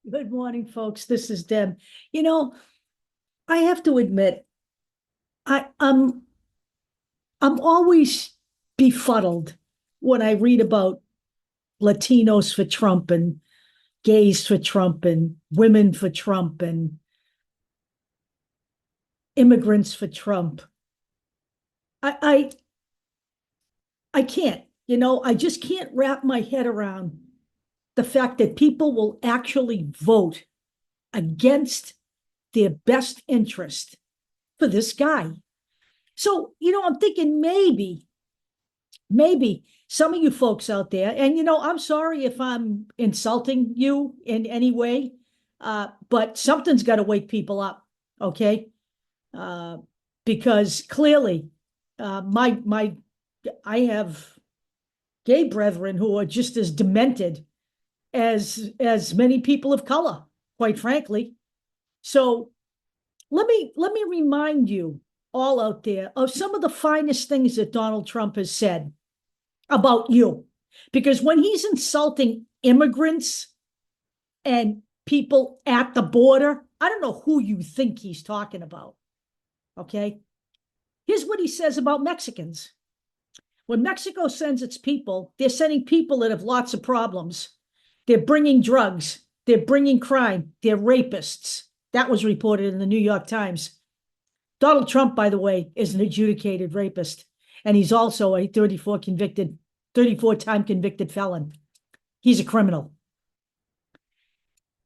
Good morning, folks. This is Deb. You know, I have to admit, I'm always befuddled when I read about Latinos for Trump and gays for Trump and women for Trump and immigrants for Trump. I I can't, I just can't wrap my head around the fact that people will actually vote against their best interest for this guy. So, I'm thinking maybe some of you folks out there, and I'm sorry if I'm insulting you in any way, but something's got to wake people up, okay? Because clearly, I have gay brethren who are just as demented as many people of color, quite frankly. So let me remind you all out there of some of the finest things that Donald Trump has said about you. Because when he's insulting immigrants and people at the border, I don't know who you think he's talking about. Okay. Here's what he says about Mexicans. When Mexico sends its people, they're sending people that have lots of problems. They're bringing drugs. They're bringing crime. They're rapists. That was reported in the New York Times. Donald Trump, by the way, is an adjudicated rapist, and he's also a 34-time convicted felon. He's a criminal.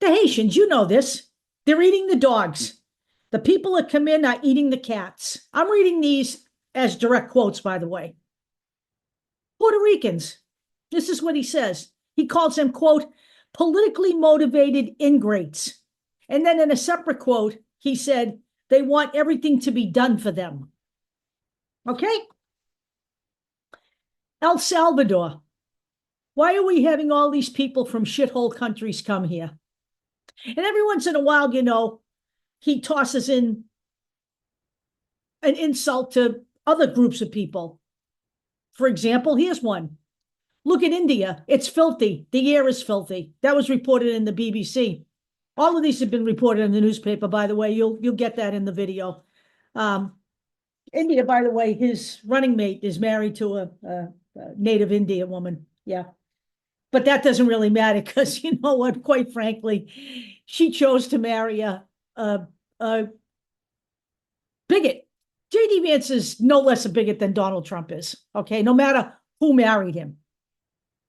The Haitians, you know this. They're eating the dogs. The people that come in are eating the cats. I'm reading these as direct quotes, by the way. Puerto Ricans, this is what he says. He calls them, quote, politically motivated ingrates. And then in a separate quote, he said, they want everything to be done for them. Okay? El Salvador. Why are we having all these people from shithole countries come here? And every once in a while, he tosses in an insult to other groups of people. For example, here's one. Look at India. It's filthy. The air is filthy. That was reported in the BBC. All of these have been reported in the newspaper, by the way. You'll get that in the video. India, by the way, his running mate is married to a native Indian woman. Yeah. But that doesn't really matter because, you know what, quite frankly, she chose to marry a bigot. J.D. Vance is no less a bigot than Donald Trump is, okay, no matter who married him.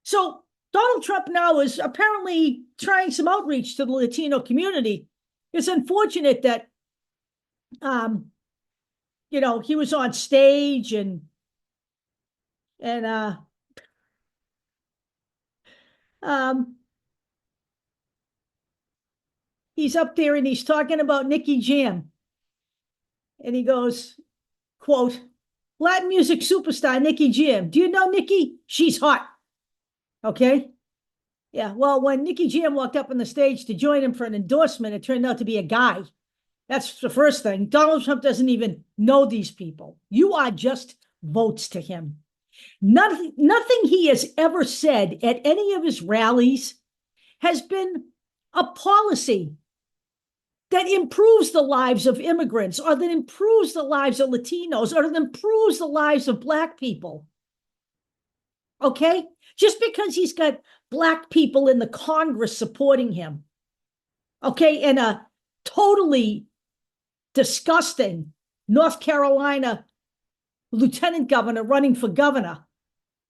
So Donald Trump now is apparently trying some outreach to the Latino community. It's unfortunate that, he was on stage and he's up there and he's talking about Nicky Jam. And he goes, quote, Latin music superstar Nicky Jam. Do you know Nicky? She's hot. Okay. Yeah. Well, when Nicky Jam walked up on the stage to join him for an endorsement, it turned out to be a guy. That's the first thing. Donald Trump doesn't even know these people. You are just votes to him. Nothing he has ever said at any of his rallies has been a policy that improves the lives of immigrants or that improves the lives of Latinos or that improves the lives of Black people. Okay? Just because he's got Black people in the Congress supporting him, okay, and a totally disgusting North Carolina lieutenant governor running for governor,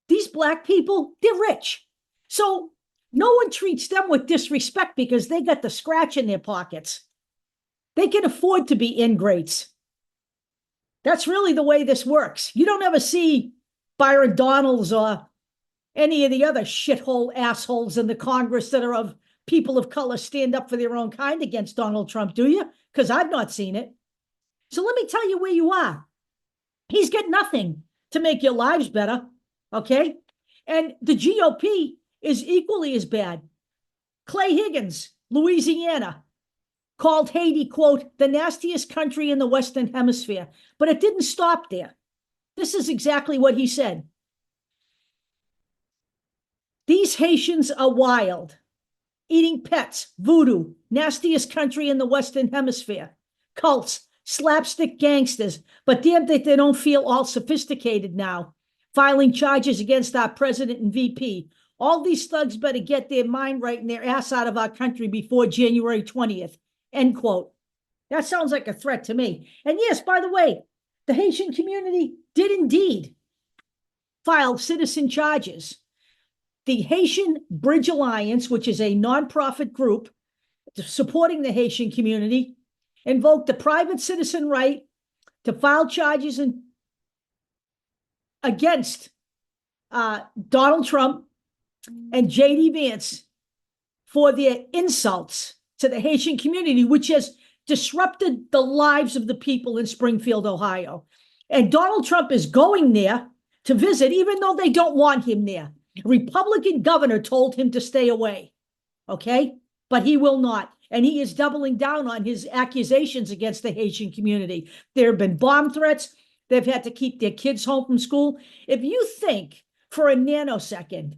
these Black people, they're rich. So no one treats them with disrespect because they got the scratch in their pockets. They can afford to be ingrates. That's really the way this works. You don't ever see Byron Donalds or any of the other shithole assholes in the Congress that are of people of color stand up for their own kind against Donald Trump, do you? Because I've not seen it. So let me tell you where you are. He's got nothing to make your lives better, okay? And the GOP is equally as bad. Clay Higgins, Louisiana, called Haiti, quote, the nastiest country in the Western Hemisphere. But it didn't stop there. This is exactly what he said. These Haitians are wild. eating pets, voodoo, nastiest country in the Western Hemisphere, cults, slapstick gangsters, but damn that they don't feel all sophisticated now, filing charges against our president and VP. All these thugs better get their mind right and their ass out of our country before January 20th, end quote. That sounds like a threat to me. And yes, by the way, the Haitian community did indeed file citizen charges. The Haitian Bridge Alliance, which is a nonprofit group supporting the Haitian community, invoked the private citizen right to file charges against Donald Trump and J.D. Vance for their insults to the Haitian community, which has disrupted the lives of the people in Springfield, Ohio. And Donald Trump is going there to visit, even though they don't want him there. A Republican governor told him to stay away, okay? But he will not. And he is doubling down on his accusations against the Haitian community. There have been bomb threats. They've had to keep their kids home from school. If you think for a nanosecond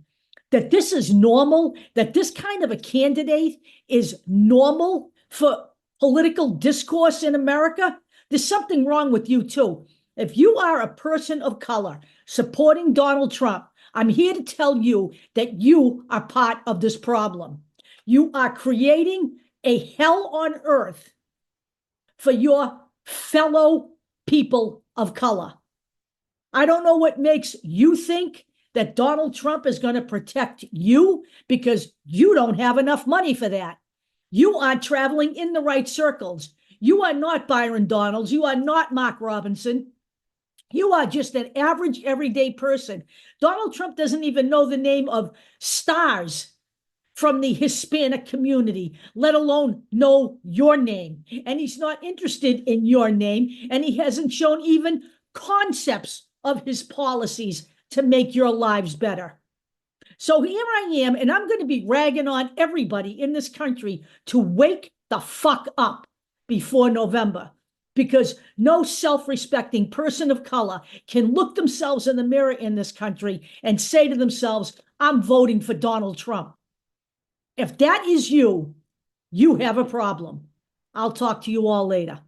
that this is normal, that this kind of a candidate is normal for political discourse in America, there's something wrong with you too. If you are a person of color supporting Donald Trump, I'm here to tell you that you are part of this problem. You are creating a hell on earth for your fellow people of color. I don't know what makes you think that Donald Trump is going to protect you, because you don't have enough money for that. You are traveling in the right circles. You are not Byron Donalds. You are not Mark Robinson. You are just an average, everyday person. Donald Trump doesn't even know the name of stars from the Hispanic community, let alone know your name. And he's not interested in your name. And he hasn't shown even concepts of his policies to make your lives better. So here I am, and I'm going to be ragging on everybody in this country to wake the fuck up before November, because no self-respecting person of color can look themselves in the mirror in this country and say to themselves, I'm voting for Donald Trump. If that is you, you have a problem. I'll talk to you all later.